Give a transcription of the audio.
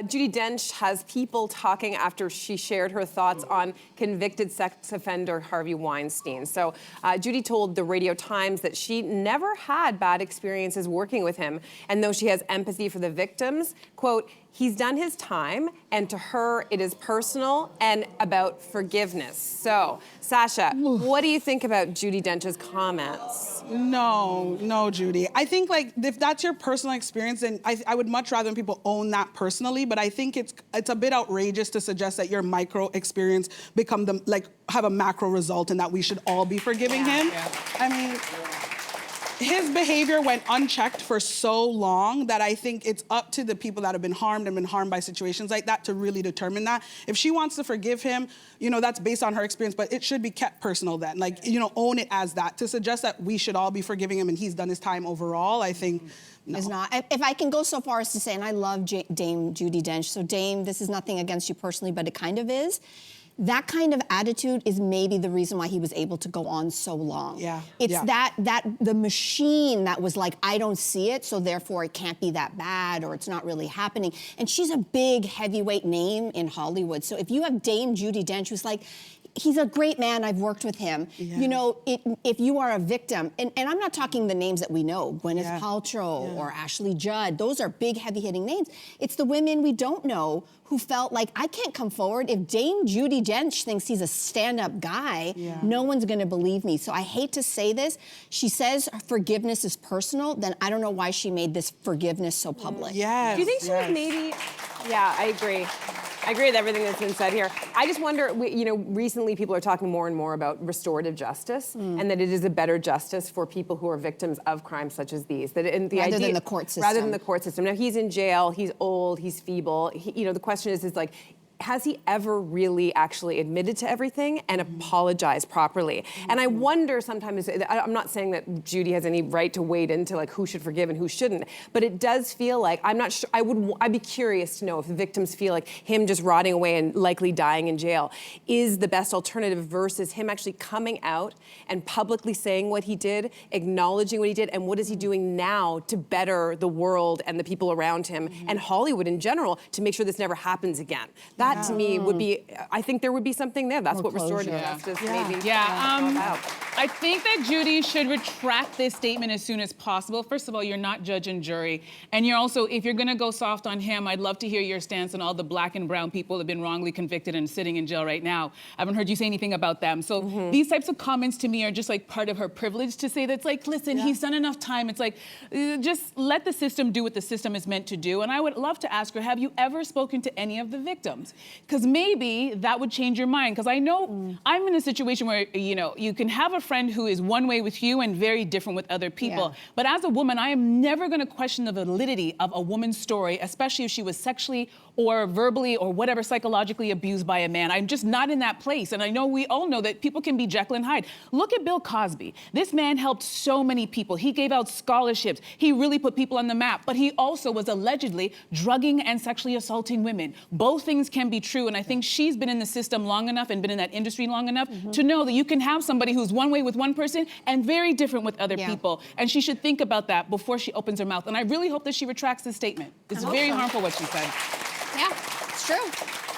Judi Dench has people talking after she shared her thoughts on convicted sex offender Harvey Weinstein. So Judi told the Radio Times that she never had bad experiences working with him, and though she has empathy for the victims, quote, he's done his time, and to her, it is personal and about forgiveness. So, Sasha, what do you think about Judi Dench's comments? No, Judi. I think, like, if that's your personal experience, then I would much rather when people own that personally, but I think it's a bit outrageous to suggest that your micro experience have a macro result and that we should all be forgiving him. Yeah. I mean, his behavior went unchecked for so long that I think it's up to the people that have been harmed and been harmed by situations like that to really determine that. If she wants to forgive him, you know, that's based on her experience, but it should be kept personal then. Like, you know, own it as that. To suggest that we should all be forgiving him and he's done his time overall, I think, no. Is not. If I can go so far as to say, and I love Dame Judi Dench, so Dame, this is nothing against you personally, but it kind of is. That kind of attitude is maybe the reason why he was able to go on so long. Yeah. It's that the machine that was like, I don't see it, so therefore it can't be that bad, or it's not really happening. And she's a big heavyweight name in Hollywood. So if you have Dame Judi Dench, who's like, he's a great man, I've worked with him. Yeah. You know, if you are a victim, and I'm not talking the names that we know, Gwyneth Paltrow or Ashley Judd, those are big, heavy-hitting names. It's the women we don't know who felt like, I can't come forward. If Dame Judi Dench thinks he's a stand-up guy, no one's gonna believe me. So I hate to say this. She says forgiveness is personal, then I don't know why she made this forgiveness so public. Yes. Do you think she was maybe, yeah, I agree. I agree with everything that's been said here. I just wonder, you know, recently people are talking more and more about restorative justice and that it is a better justice for people who are victims of crimes such as these. That in the rather than the court system. Rather than the court system. Now, he's in jail, he's old, he's feeble. You know, the question is like, has he ever really actually admitted to everything and apologized properly? And I wonder sometimes, I'm not saying that Judi has any right to wade into like who should forgive and who shouldn't, but it does feel like, I'm not sure, I'd be curious to know if the victims feel like him just rotting away and likely dying in jail is the best alternative versus him actually coming out and publicly saying what he did, acknowledging what he did, and what is he doing now to better the world and the people around him and Hollywood in general to make sure this never happens again. That to me would be, I think there would be something there. That's More what restorative closure. justice maybe. I think that Judi should retract this statement as soon as possible. First of all, you're not judge and jury. And you're also, if you're gonna go soft on him, I'd love to hear your stance on all the black and brown people who have been wrongly convicted and sitting in jail right now. I haven't heard you say anything about them. So these types of comments to me are just like part of her privilege to say that's like, listen, he's done enough time. It's like, just let the system do what the system is meant to do. And I would love to ask her, have you ever spoken to any of the victims? Because maybe that would change your mind. Because I know I'm in a situation where, you know, you can have a friend who is one way with you and very different with other people. But as a woman, I am never going to question the validity of a woman's story, especially if she was sexually or verbally or whatever psychologically abused by a man. I'm just not in that place. And I know we all know that people can be Jekyll and Hyde. Look at Bill Cosby. This man helped so many people. He gave out scholarships. He really put people on the map. But he also was allegedly drugging and sexually assaulting women. Both things can be true. And I think she's been in the system long enough and been in that industry long enough to know that you can have somebody who's one way with one person and very different with other people. And she should think about that before she opens her mouth. And I really hope that she retracts this statement. It's very harmful what she said. Yeah, it's true.